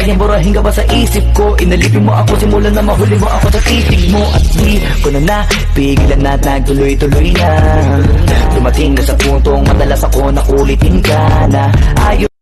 Basahin, burahin ka ba sa isip ko? Inalipin mo ako, simulan na mahuli mo ako sa titig mo. At di ko na napigilan na nagtuloy-tuloy na. Dumating na sa puntong madalas ako na ulitin ka na. Ayaw